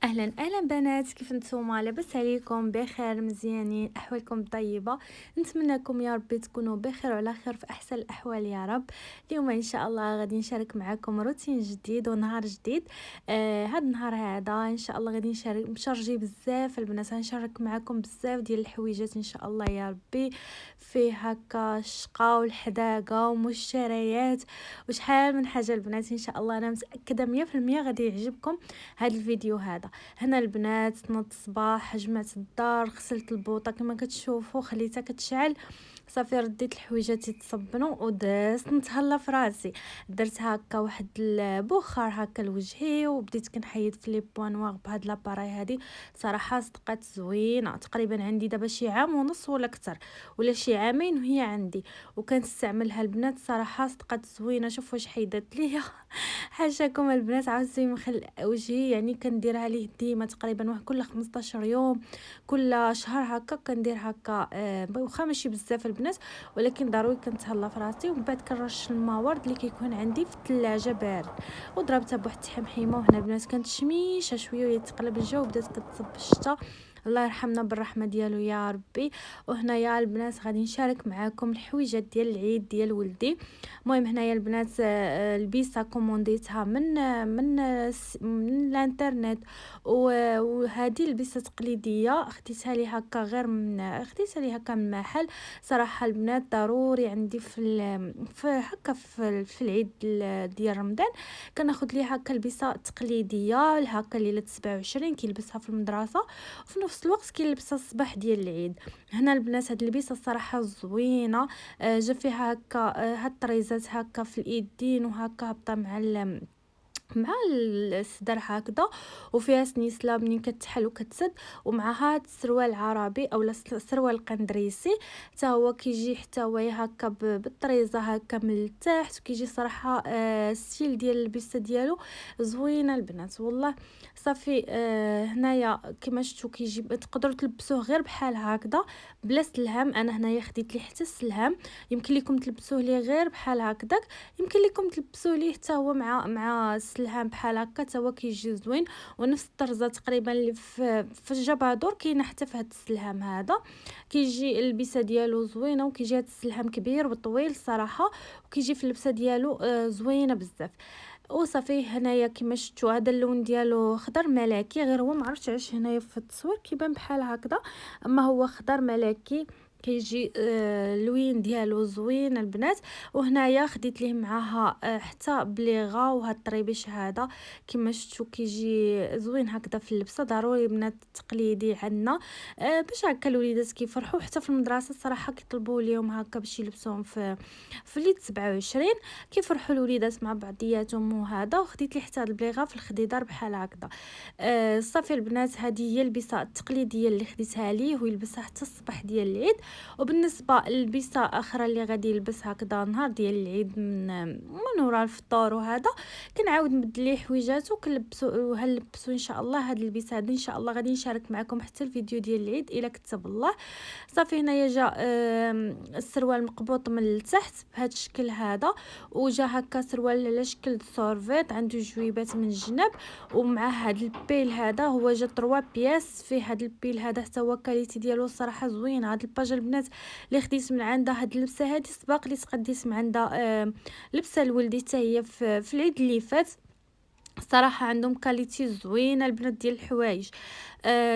اهلا اهلا بنات، كيف نتوما؟ لاباس عليكم؟ بخير؟ مزيانين؟ احوالكم طيبه؟ نتمنى لكم يا ربي تكونوا بخير وعلى خير في احسن الاحوال يا رب. اليوم ان شاء الله غادي نشارك معكم روتين جديد ونهار جديد. هاد النهار هذا ان شاء الله غادي نشارك مشارجي بزاف البنات، غنشارك معكم بزاف ديال الحويجات ان شاء الله يا ربي. فيه هكا الشقه والحداقه ومشتريات وشحال من حاجه البنات. ان شاء الله انا متاكده 100% غادي يعجبكم هذا الفيديو هذا. هنا البنات نوضت الصباح، جمعت الدار، غسلت البوطه كما كتشوفوا، خليتها كتشعل، صافي رديت الحويجات يتصبنوا ودازت نتهلا في راسي. درت هكا واحد البخار هكا لوجهي وبديت كنحيد في لي بوان نوار بهاد لاباراي هادي. صراحه صدقات زوينه، تقريبا عندي دابا شي عام ونص ولا اكثر ولا شي عامين وهي عندي، وكنستعملها البنات. صراحه صدقات زوينه، شوفوا واش حيدت ليا. حاشاكم البنات، عاوزتي مخل وجهي يعني كنديرها ليه ديما تقريبا واحد كل 15 يوم، كل شهر هكا كندير هكا. واخا ماشي بزاف البنات، ولكن ضروري كنتهلا في راسي. ومن بعد كنرش الماء ورد اللي كيكون عندي في الثلاجه بارد، وضربتها بواحد التحمحيمه. وهنا البنات كانت شميشه شويه ويتقلب الجو، بدات كتصب الشتا. الله يرحمنا بالرحمه ديالو يا ربي. وهنايا البنات غادي نشارك معاكم الحويجات ديال العيد ديال ولدي. المهم هنايا البنات البيسه كومونديتها من الانترنت. وهذه البيسه تقليديه خديتها لي هكا غير من خديتها لي هكا من محل. صراحه البنات ضروري عندي في هكا في العيد ديال رمضان كناخذ لي هكا البيسه التقليديه هكا ليله 27 كيلبسها في المدرسه، وفي نفس الوقت كيلبسها الصباح ديال العيد. هنا البنات هاد البيسه الصراحه زوينه. جا فيها هكا هاد الطريزات هكا في الايدين وهكا هابطه مع الصدر هكذا، وفيها سنيسله منين كتحل وكتسد، ومعها هاد السروال العربي اولا السروال القندريسي حتى هو كيجي حتى هو هكا بالطريزه هكا من التحت، وكيجي صراحه ستيل ديال اللبسه ديالو زوينه البنات والله. صافي هنايا كما شفتوا كيجي تقدروا تلبسوه غير بحال هكذا بلا سلهام. انا هنايا خديت لي حتى السلهام، يمكن لكم تلبسوه ليه غير بحال هكذاك، يمكن لكم تلبسوه ليه حتى هو مع السلهام بحال هكا حتى هو كيجي زوين. ونفس الطرزه تقريبا اللي في الجبادور كاينه حتى في هذا السلهام هذا. كيجي اللبسه ديالو زوينه، وكيجي هذا السلهام كبير وطويل الصراحه، وكيجي في اللبسه ديالو زوينه بزاف. وصافي هنايا كما شفتوا هذا اللون ديالو خضر ملكي، غير هو معرفتش علاش هنايا في التصوير كيبان بحال هكذا، اما هو خضر ملكي. كيجي اللوين ديالو زوين البنات. وهنايا خديت ليه معاها حتى بليغه وهاد الطريبيش هذا كما شفتوا كيجي زوين هكذا في اللبسه. ضروري بنات تقليدي عندنا باش هكا الوليدات كيفرحوا حتى في المدرسه. الصراحه كيطلبوا اليوم هكا باش يلبسوهم في ليله 27 كيفرحوا الوليدات مع بعضياتهم وهذا. وخديت لي حتى هاد البليغه في الخديدار بحال هكذا. صافي البنات هذه هي البسه التقليديه اللي خديتها ليه ويلبسها حتى الصباح ديال العيد. وبالنسبه للبسه اخرى اللي غادي يلبس هكذا نهار ديال العيد من ورا الفطور وهذا، كنعاود نبدل ليه حويجاتو كنلبسو وهنلبسو ان شاء الله هاد البسه هادي. ان شاء الله غادي نشارك معكم حتى الفيديو ديال العيد الا كتب الله. صافي هنايا جا السروال مقبوط من التحت بهذا الشكل هذا، وجا هكا سروال على شكل سورفيت عنده جويبات من الجناب، ومع هاد البيل هذا هو جا 3 بياس فيه. هاد البيل هذا حتى هو كاليتي ديالو صراحه زوينه. هاد الباج البنات اللي خديت من عندها هاد اللبسه هادي سباق لي تقديت من عندها لبسه لولدي حتى هي في العيد اللي فات. الصراحه عندهم كاليتي زوينه البنات ديال الحوايج.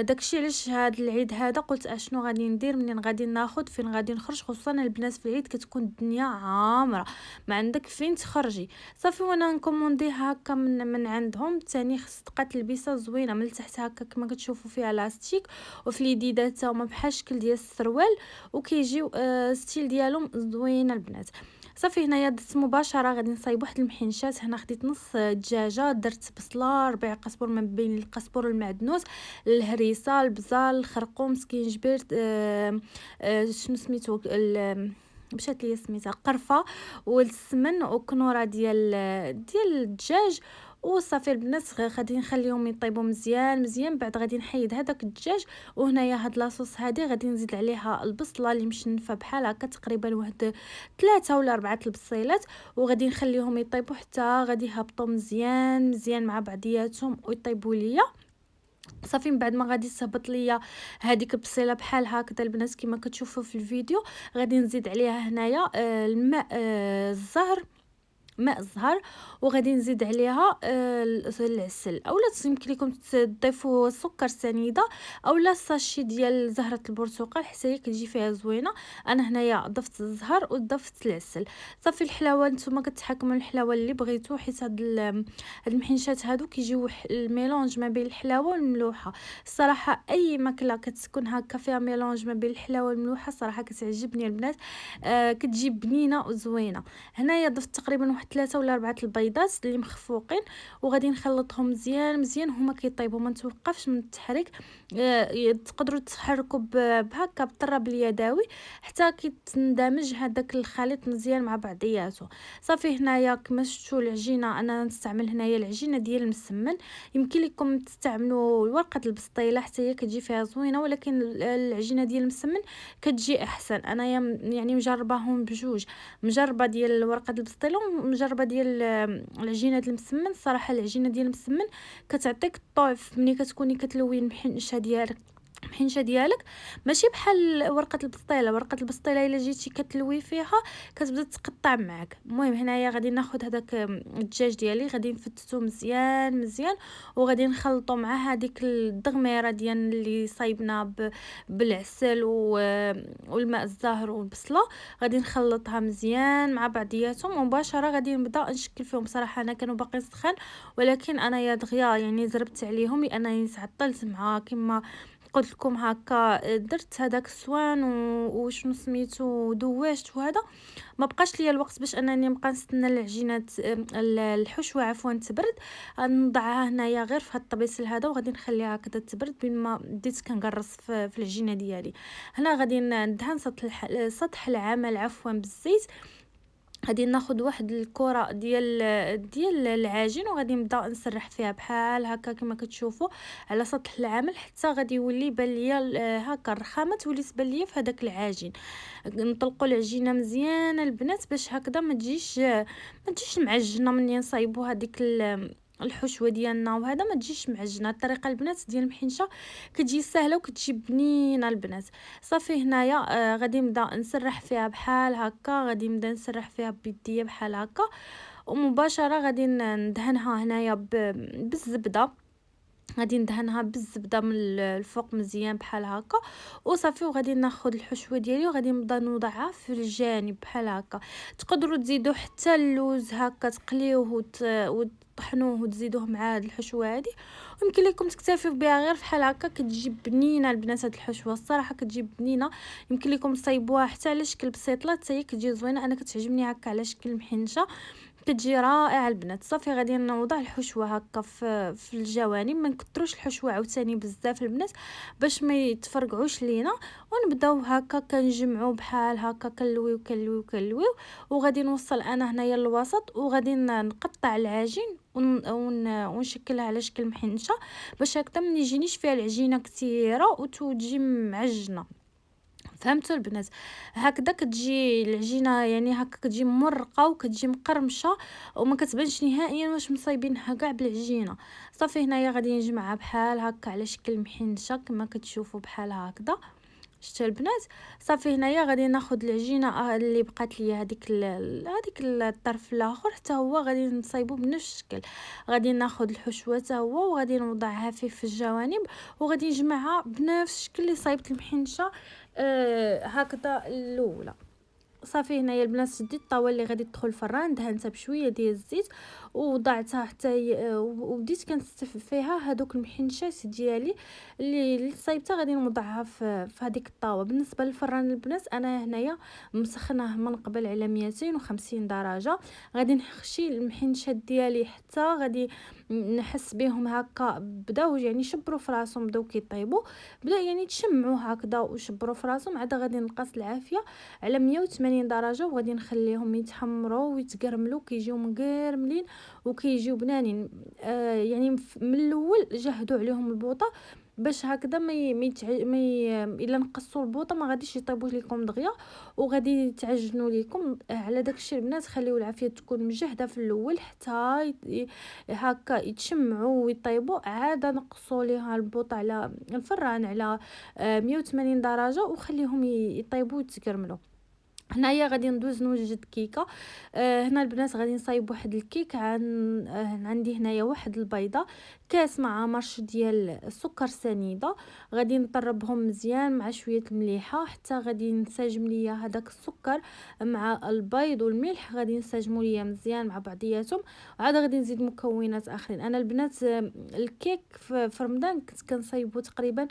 داكشي علاش هاد العيد هذا قلت اشنو غادي ندير منين غادي ناخذ فين غادي نخرج، خصوصا البنات في العيد كتكون الدنيا عامره ما عندك فين تخرجي. صافي وانا نكوموندي هكا من عندهم ثاني صدقات البسه زوينه من التحت هكا كما كتشوفوا فيها لاستيك، وفي اليديدات هما بحال الشكل ديال السروال، وكيجيو ستيل ديالهم زوينه البنات. صافي هنايا درت مباشره غادي نصايب واحد المحنشات. هنا خديت نص دجاجه، درت بصله، ربيع قزبر ما بين القزبر والمعدنوس، الهريسه، البزال، الخرقوم، سكينجبير، شنو سميتو مشات لي سميتها قرفه، والسمن، وكنوره ديال الدجاج. وصافي البنات غادي نخليهم يطيبوا مزيان مزيان. بعد غادي نحيد هذاك الدجاج، وهنايا هاد لاصوص هادي غادي نزيد عليها البصله اللي مشنفه بحال هكا تقريبا واحد 3 ولا 4 البصيلات، وغادي نخليهم يطيبوا حتى غادي يهبطوا مزيان مزيان مع بعضياتهم ويطيبوا ليا. صافي من بعد ما غادي تهبط ليا هذيك البصيله بحال هكذا البنات كما كتشوفوا في الفيديو، غادي نزيد عليها هنايا الماء الزهر، ماء الزهر، وغادي نزيد عليها العسل، اولا يمكن لكم تضيفوا سكر سنيده اولا ساشي ديال زهره البرتقال حتى هي كتجي فيها زوينه. انا هنايا ضفت الزهر وضفت العسل. صافي الحلاوه نتوما كتحكموا الحلاوه اللي بغيتو، حيت هاد المحنشات هادو كيجيو الميلونج ما بين الحلاوه والملوحه. الصراحه اي ماكله كتكون هكا فيها ميلونج ما بين الحلاوه والملوحه صراحه كتعجبني البنات، كتجي بنينه وزوينه. هنايا ضفت تقريبا واحد 3 ولا 4 البيضات اللي مخفوقين، وغادي نخلطهم مزيان مزيان هما كيطيبوا، ما نتوقفش من التحريك. تقدروا تحركوا بهكا بالطراب اليدوي حتى كيتندمج هذاك الخليط مزيان مع بعضياته. صافي هنايا كما شفتوا العجينه انا نستعمل هنايا العجينه ديال المسمن، يمكن لكم تستعملوا ورقه البسطيله حتى هي كتجي فيها زوينه، ولكن العجينه ديال المسمن كتجي احسن. انا يعني مجرباهم بجوج، مجربه ديال ورقه البسطيله ومجربه ديال العجينه ديال المسمن. الصراحه العجينه ديال المسمن كتعطيك الطعم ملي كتكوني كتلوي المحنشه ديالك، ماشي بحال ورقه البسطيله. ورقه البسطيله الا جيتي كتلوي فيها كتبدا تقطع معاك. المهم هنايا غادي ناخذ هذاك الدجاج ديالي غادي نفتتو مزيان مزيان، وغادي نخلطو مع هذيك الدغميره ديال اللي صايبنا بالعسل والماء الزهر والبصله. غادي نخلطها مزيان مع بعضياتهم مباشره. غادي نبدا نشكل فيهم. بصراحه انا كانوا باقي سخان، ولكن انا يا دغيا يعني زربت عليهم لانني تعطلت مع كما قلت لكم هكا. درت هذاك السوان وشنو سميتو دواشت، وهذا ما بقاش ليا الوقت باش انني نبقى نستنى العجينه الحشوه عفوا تبرد. نضعها هنايا غير في هاد الطبيسل هذا وغادي نخليها هكذا تبرد بين ما بديت كنقرص في العجينه ديالي. هنا غادي ندهن سطح العمل عفوا بالزيت. غادي ناخذ واحد الكره ديال العجين وغادي نبدا نسرح فيها بحال هكا كما كتشوفوا على سطح العمل حتى غادي يولي يبان ليا هكا الرخامه تولي تبان ليا في هذاك العجين. نطلقوا العجينه مزيان البنات باش هكذا ما تجيش معجنه ملي نصايبوا هذيك الحشوه ديالنا، وهذا ما تجيش معجنه. الطريقه البنات ديال المحنشه كتجي سهله وكتجي بنينه البنات. صافي هنايا غادي نبدا نسرح فيها بحال هكا، غادي نبدا نسرح فيها بيديا بحال هكا، ومباشره غادي ندهنها هنايا بالزبده. غادي ندهنها بالزبده من الفوق مزيان بحال هكا وصافي. وغادي ناخذ الحشوه ديالي وغادي نبدا نوضعها في الجانب بحال هكا. تقدروا تزيدوا حتى اللوز هكا تقليوه وتطحنوه وتزيدوه مع هاد الحشوه هادي، ويمكن لكم تكتفيو بها غير بحال هكا. كتجي بنينه البنات هاد الحشوه الصراحه كتجي بنينه. يمكن لكم تصايبوها حتى على شكل بسيطله حتى هي كتجي زوينه. انا كتعجبني هكا على شكل محنشه كتجي رائعه البنات. صافي غادي نوضع الحشوه هكا في الجوانب، ما نكثروش الحشوه عاوتاني بزاف البنات باش ما يتفرقعوش لينا. ونبداو هكا كنجمعوا بحال هكا كنلويو كنلويو كنلويو. وغادي نوصل انا هنايا للوسط وغادي نقطع العجين ونشكلها على شكل محنشه باش هكذا ما يجينيش فيها العجينه كثيره وتجي معجنه. فهمتوا البنات؟ هكذا كتجي العجينه يعني هكا كتجي مرقه وكتجي مقرمشه وما كتبانش نهائيا واش مصايبينها كاع بالعجينه. صافي هنايا غادي نجمعها بحال هكا على شكل محنشه كما كتشوفوا بحال هكذا. شتو البنات؟ صافي هنايا غادي ناخذ العجينه اللي بقات لي هذيك الطرف الاخر حتى هو غادي نصايبو بنفس الشكل. غادي ناخذ الحشوه حتى هو وغادي نوضعها فيه في الجوانب وغادي نجمعها بنفس الشكل اللي صايبت المحنشه هكذا الاولى. صافي هنايا البنات شديت الطاوله اللي غادي تدخل الفران دهنتها بشويه ديال الزيت ووضعتها حتى وبديت كنستف فيها هذوك المحنشات ديالي اللي صايبتها. غادي نوضعها في هذيك الطاوه. بالنسبه للفران البنات انا هنايا مسخناه من قبل على 250 درجه. غادي نخشي المحنشات ديالي حتى غادي نحس بهم هكا بداو يعني شبروا في راسهم بداو كيطيبوا، بدا يعني تشمعوا هكذا وشبروا في راسهم. عاد غادي نقص العافيه على 180 درجه وغادي نخليهم يتحمروا ويتقرملوا كيجيو مقرملين وكيجيو بنانين. يعني من الاول جهدوا عليهم البوطه باش هكذا الا نقصوا البوطه ما غاديش يطيبوا لكم دغيا وغادي يتعجنوا لكم. على داكشي البنات خليو العافيه تكون مجهده في الاول حتى هكا يتشمعوا ويطيبوا، عاد نقصوا ليها البوطه على الفران على 180 درجه وخليهم يطيبوا ويتكرملوا. هنايا غادي ندوز نوجد كيكه. هنا البنات غادي نصايب واحد الكيك عندي هنايا واحد البيضه، كاس مع مرش ديال السكر سنيده، غادي نطربهم مزيان مع شويه المليحه حتى غادي نساجم ليا هذاك السكر مع البيض والملح، غادي ينسجموا ليا مزيان مع بعضياتهم. عاد غادي نزيد مكونات اخرين. انا البنات الكيك في رمضان كنت كنصايبو تقريبا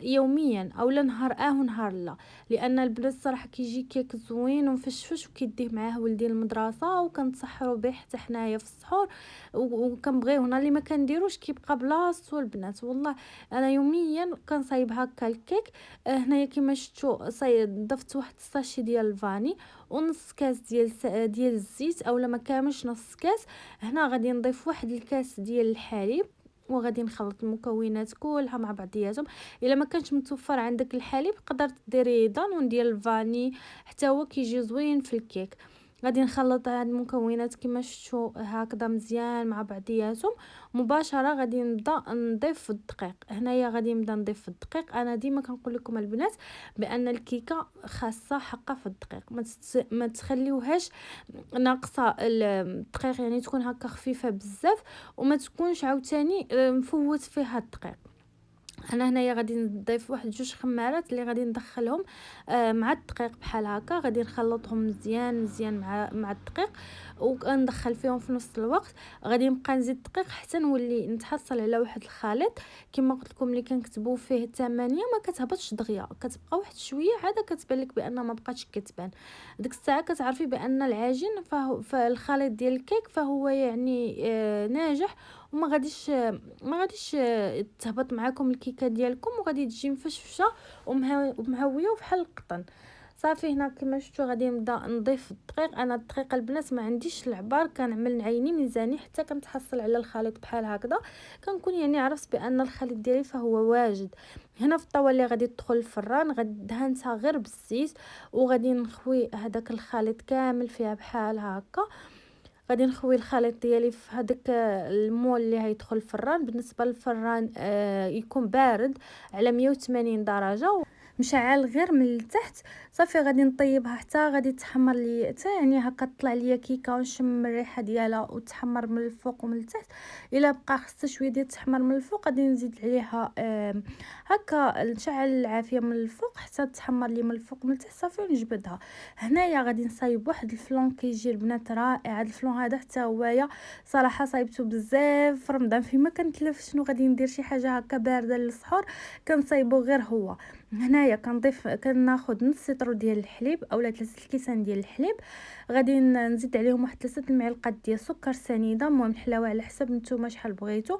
يوميا اولا نهار ونهار لا، لان البنات الصراحه كيجي كيك زوين ومفشفش وكيديه معاه ولدي المدرسه وكنتسحروا به حتى حنايا في السحور وكنبغيو. هنا اللي ما كنديروش كيبقى بلاصتو البنات. والله انا يوميا كنصايب هكا الكيك. هنايا كما شفتوا ضفت واحد الساشي ديال الفاني ونص كاس ديال الزيت اولا ما كاملش نص كاس. هنا غادي نضيف واحد الكاس ديال الحليب وغادي نخلط المكونات كلها مع بعضياتهم. الا ما كانش متوفر عندك الحليب قدرت ديري دانون ديال الفاني حتى هو كيجي زوين في الكيك. غادي نخلط هاد المكونات كما شفتوا هكذا مزيان مع بعضياتهم. مباشره غادي نبدا نضيف الدقيق. هنايا غادي نبدا نضيف الدقيق. انا ديما كنقول لكم البنات بان الكيكه خاصه حقه في الدقيق، ما تخليوهاش ناقصه الدقيق، يعني تكون هكا خفيفه بزاف وما تكونش عاوتاني مفوت فيها الدقيق. انا هنايا غادي نضيف واحد جوج خمارات اللي غادي ندخلهم مع الدقيق بحال هكا، غادي نخلطهم مزيان مزيان مع الدقيق وندخل فيهم في نفس الوقت. غادي نبقى نزيد الدقيق حتى نولي نتحصل على واحد الخليط كما قلت لكم اللي كنكتبوا فيه 8 ما كتهبطش دغيا، كتبقى واحد شويه عاد كتبان لك بان ما بقاتش كتبان. ديك الساعه كتعرفي بان العجين فالخليط ديال الكيك فهو يعني ناجح وما غاديش تهبط معاكم الكيكه ديالكم وغادي تجي مفشفشه ومهويه وبحال القطن. صافي هنا كما شفتوا غادي نبدا نضيف الدقيق. انا الدقيق البنات ما عنديش العبار، كنعمل عيني ميزاني حتى كنتحصل على الخليط بحال هكذا، كنكون يعني عرفت بان الخليط ديالي فهو واجد. هنا في الطاوه اللي غادي تدخل الفران غادي دهنتها غير بالزيت وغادي نخوي هذاك الخليط كامل فيها بحال هكا. غادي نخوي الخليط ديالي في هذاك المول اللي هيدخل الفران. بالنسبه للفران يكون بارد على 180 درجه مشعل غير من التحت. صافي غادي نطيبها حتى غادي تحمر لي حتى يعني هكا تطلع ليا كيكه ونشم الريحه ديالها وتحمر من الفوق ومن التحت. الا بقى خصها شويه ديال تحمر من الفوق غادي نزيد عليها هكا نشعل العافيه من الفوق حتى تحمر لي من الفوق ومن التحت. صافي ونجبدها. هنايا غادي نصايب واحد الفلون كيجي البنات رائع. هذا الفلون هذا حتى هويا صراحه صايبته بزاف في رمضان فيما كنتلف شنو غادي ندير شي حاجه هكا بارده للسحور كنصايبو غير هو. هنايا كناخذ نص لتر ديال الحليب اولا 3 الكيسان ديال الحليب، غادي نزيد عليهم واحد 3 المعالق ديال السكر سنيده، المهم الحلاوه على حسب نتوما شحال بغيتو.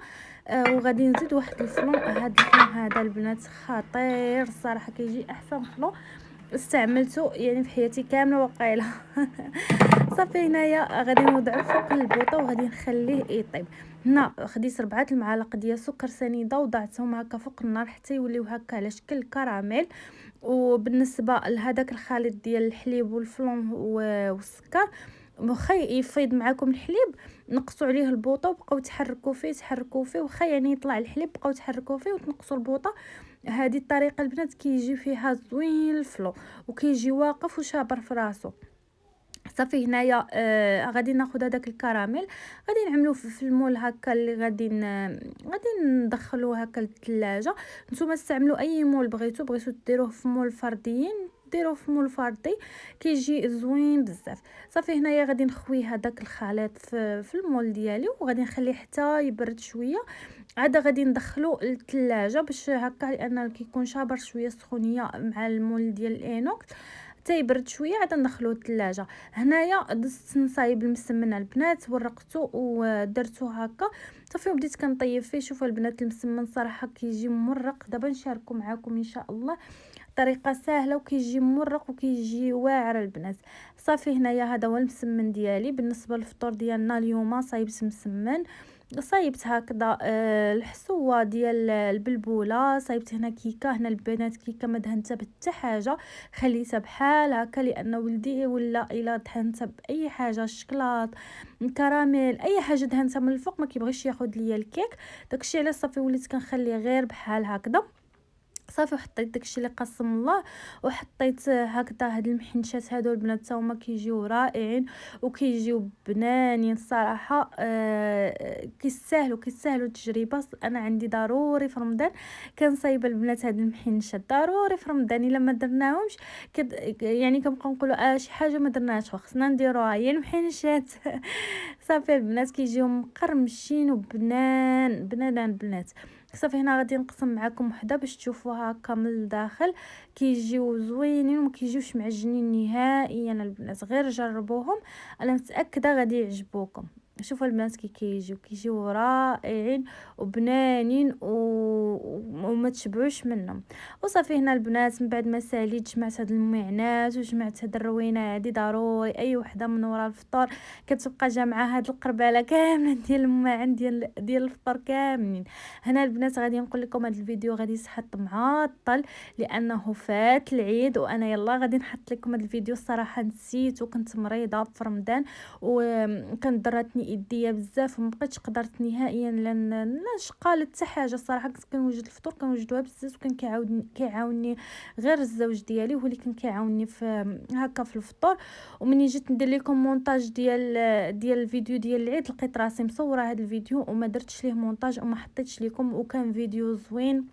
وغادي نزيد واحد الفلون. هذا الفلون هذا البنات خطير الصراحه، كيجي احسن فلون استعملته يعني في حياتي كامله وقيله. صافي هنايا غادي نوضعو فوق البوطه وغادي نخليه يطيب. هنا خديت 4 المعالق ديال سكر سنيده وضعتهم هكا فوق النار حتى يوليو هكا على شكل كراميل. وبالنسبه لهداك الخليط ديال الحليب والفلون والسكر واخا يفيض معاكم الحليب نقصوا عليه البوطه وبقاو تحركوا فيه واخا يعني يطلع الحليب بقاو تحركوا فيه وتنقصوا البوطه. هذه الطريقه البنات كيجي فيها زوين الفلو وكيجي واقف وشابر في راسو. صافي هنايا غادي ناخذ هذاك الكراميل غادي نعملوه في المول هكا اللي غادي ندخلوه هكا للثلاجه. نتوما استعملوا اي مول بغيتو ديروه في مول فرديين ديروه في مول فردي كيجي زوين بزاف. صافي هنايا غادي نخوي هذاك الخليط في المول ديالي وغادي نخليه حتى يبرد شويه، عاد غادي ندخلو للثلاجه باش هكا لان كيكون شابر شويه السخونيه مع المول ديال الانوكس حتى يبرد شويه عاد ندخلوه للثلاجه. هنايا دزت نصايب المسمن البنات ورقته ودرتو هكا صافي وبديت كنطيب فيه. شوفوا البنات المسمن صراحه كيجي مرق. دابا نشاركو معكم ان شاء الله طريقه سهله وكيجي مرق وكيجي واعر البنات. صافي هنايا هذا هو المسمن ديالي. بالنسبه للفطور ديالنا اليوم صايبت مسمن صايبت هكذا الحصوه ديال البلبوله، صايبت هنا كيكه، هنا البنات كيكه ما دهنتها بحتى حاجه، خليتها بحال هكا لان ولدي ولا الا دهنتها باي حاجه الشكلاط كراميل اي حاجه دهنتها من الفوق ما كيبغيش ياخذ ليا الكيك. داكشي علاش صافي وليت كنخليه غير بحال هكذا صافي. وحطيت داكشي اللي قسم الله، وحطيت هكذا هاد المحنشات هادو البنات تا هما كيجيو رائعين وكيجيو بنانين الصراحه. كيستاهلوا التجربه. انا عندي ضروري في رمضان كنصايبه البنات هاد المحنشات، ضروري في رمضان الا ما درناهمش يعني كنبقاو نقولوا شي حاجه ما درناهاش خصنا نديروها هي المحنشات. صافي البنات كيجيو مقرمشين وبنان البنات. صافي هنا غادي نقسم معكم وحده باش تشوفوها هكا من الداخل، كيجيو زوينين وما كيجيوش معجنين نهائيا البنات، غير جربوهم انا متاكده غادي يعجبوكم. شوفوا البنات كيجيو رائعين وبنانين وما تشبعوش منهم. وصافي هنا البنات من بعد ما ساليت جمعت هاد المعنات وجمعت هاد الروينه هادي، ضروري اي وحده من ورا الفطور كتبقى جامعه هاد القرباله كامله ديال الماعن ديال الفطور كاملين. هنا البنات غادي نقول لكم هذا الفيديو غادي يتحط معطل لانه فات العيد، وانا يلا غادي نحط لكم هذا الفيديو. الصراحه نسيت وكنت مريضه في رمضان وكانت ضرتني يديا بزاف ومبقيتش قدرت نهائيا لان شقالت حتى حاجه. الصراحه كنت كنوجد الفطور كنوجدوها بزاف، وكان كيعاوني غير الزوج ديالي هو اللي كان كيعاوني في هكا في الفطور. ومني جيت ندير لكم مونتاج ديال الفيديو ديال العيد لقيت راسي مصوره هذا الفيديو وما درتش ليه مونتاج وما حطيتش لكم، وكان فيديو زوين.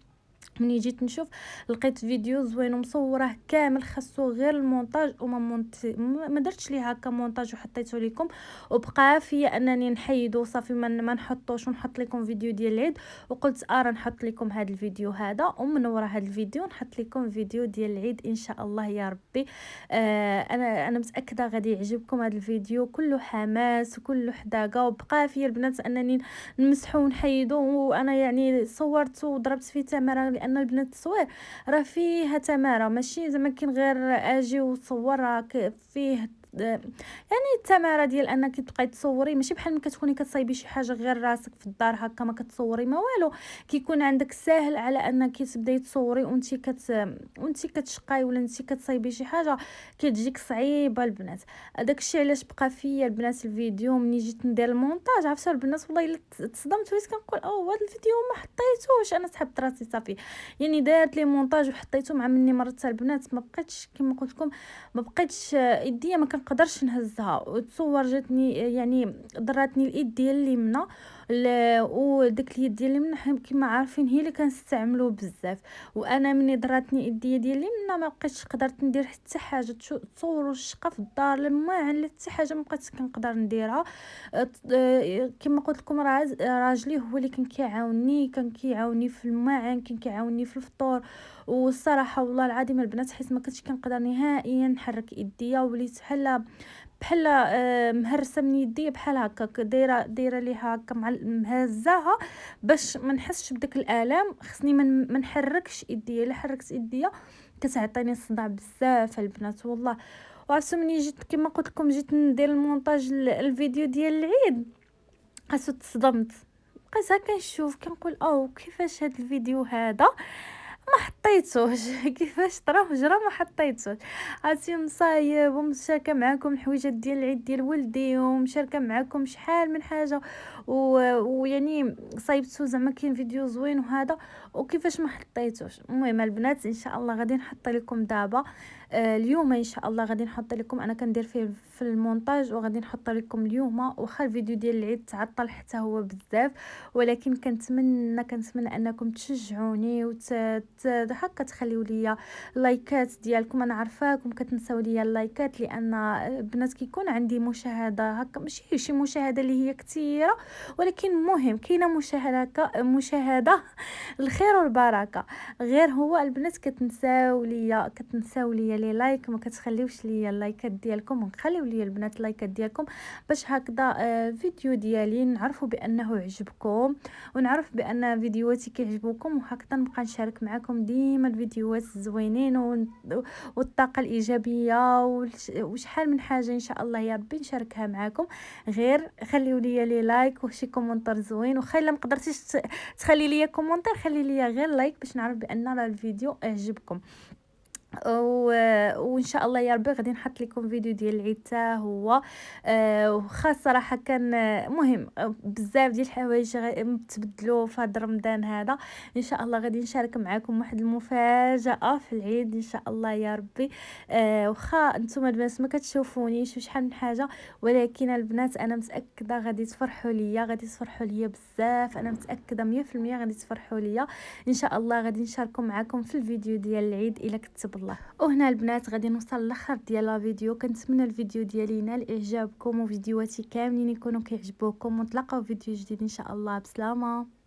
مني جيت نشوف لقيت فيديو زوين ومصوره كامل، خاصو غير المونتاج وما ما درتش ليه هكا مونتاج وحطيته لكم. وبقى فيا انني نحيدو صافي ما نحطوش ونحط لكم فيديو ديال العيد. وقلت نحط لكم هذا الفيديو هذا، ومن ورا هذا الفيديو نحط لكم فيديو ديال العيد ان شاء الله يا ربي. انا متاكده غادي يعجبكم هذا الفيديو، كله حماس وكله حداقه. وبقى فيا البنات انني نمسحو ونحيدو، وانا يعني صورت وضربت فيه تماره لان البنات التصوير راه فيها تماره، ماشي زعما كاين غير اجي وصور، راه فيه يعني التماره ديال انك تبقاي تصوري، ماشي بحال ملي كتكوني كتصايبي شي حاجه غير راسك في الدار هكا ما كتصوري ما والو. كيكون عندك ساهل على انك تبداي تصوري وانت كتشقاي ولا انت كتصايبي شي حاجه كتجيك صعيبه البنات. داك الشيء علاش بقى فيا البنات الفيديو. ملي جيت ندير المونتاج عرفتوا البنات والله الا تصدمت، وليت كنقول هذا الفيديو ما حطيتوش. انا سحبت راسي صافي، يعني دارت لي مونتاج وحطيته مع مني مرت البنات ما بقيتش كما قلت لكم ما بقيتش يديا ما كنقدرش نهزها. وتصور جاتني يعني ضراتني الايد ديال اليمنى وديك اليد ديال اليمنى كما عارفين هي اللي كنستعملو بزاف. وانا مني ضراتني يديا ديال اليمنى ما بقيتش قدرت ندير حتى حاجه. تصوروا الشقه في الدار لما على حتى حاجه ما بقيتش كنقدر نديرها. كما قلت لكم راجلي هو اللي كان كيعاوني في الماعن، كان كيعاوني في الفطور. والصراحه والله العظيم البنات حيت ما كنتش كنقدر نهائيا نحرك يديا، وليت بحال مهرسه من يدي بحال هكا دايره ليها هكا مع مهزاها باش ما نحسش بداك الالام. خصني ما نحركش يديا، الا حركت يديا كتعطيني صداع بزاف البنات والله. وعرفتوا مني جيت كما قلت لكم جيت ندير المونتاج الفيديو ديال العيد عرفتوا تصدمت. بقيت هكا نشوف كنقول كيفاش هاد الفيديو هذا ما حطيتوش. كيفاش طرا وجرى ما حطيتوش. عرفتي مصايب ومشاركه معكم الحويجات ديال العيد ديال ولدي ومشاركه معكم شحال من حاجه ويعني صايبتو زعما كاين فيديو زوين وهذا وكيفاش ما حطيتوش. المهم البنات ان شاء الله غادي نحط لكم دابا اليوم ان شاء الله غادي نحط لكم، انا كندير فيه في المونتاج وغادي نحط لكم اليوم. واخا الفيديو ديال العيد تعطل حتى هو بزاف، ولكن كنتمنى انكم تشجعوني هكا تخليو ليا لايكات ديالكم. انا عارفاكم كتنساو ليا اللايكات لان البنات كيكون عندي مشاهده هكا ماشي شي مشاهده اللي هي كثيره، ولكن مهم كاينه مشاهده الخير والبركه. غير هو البنات كتنساو ليا لي لايك، ما كتخليوش ليا اللايكات ديالكم، ونخليو ليا البنات اللايكات ديالكم باش هكذا فيديو ديالي نعرفوا بانه عجبكم ونعرف بان فيديوهاتي كيعجبوكم، وهكذا نبقى نشارك معكم معكم ديما الفيديوهات الزوينين والطاقه الايجابيه وشحال من حاجه ان شاء الله يا ربي نشاركها معكم. غير خليوا لي لايك وشي كومونتير زوين، وخا الا ما قدرتيش تخلي لي كومونتير خلي لي غير لايك باش نعرف بان راه الفيديو اعجبكم. وان شاء الله يا ربي غادي نحط لكم فيديو ديال العيد حتى هو. وخا صراحه كان مهم بزاف ديال الحوايج تبدلوا في هذا رمضان هذا. ان شاء الله غادي نشارك معكم واحد المفاجاه في العيد ان شاء الله يا ربي. وخا نتوما البنات ما كتشوفونيش وشحال من حاجه، ولكن البنات انا متاكده غادي تفرحوا ليا بزاف. انا متاكده 100% غادي تفرحوا ليا ان شاء الله. غادي نشاركوا معكم في الفيديو ديال العيد الا كتب الله. وهنا البنات غادي نوصل للاخر ديال الفيديو. كنتمنى الفيديو ديالي ينال اعجابكم وفيديوهاتي كاملين يكونوا كيعجبوكم، ونتلاقاو في فيديو جديد ان شاء الله. بسلامه.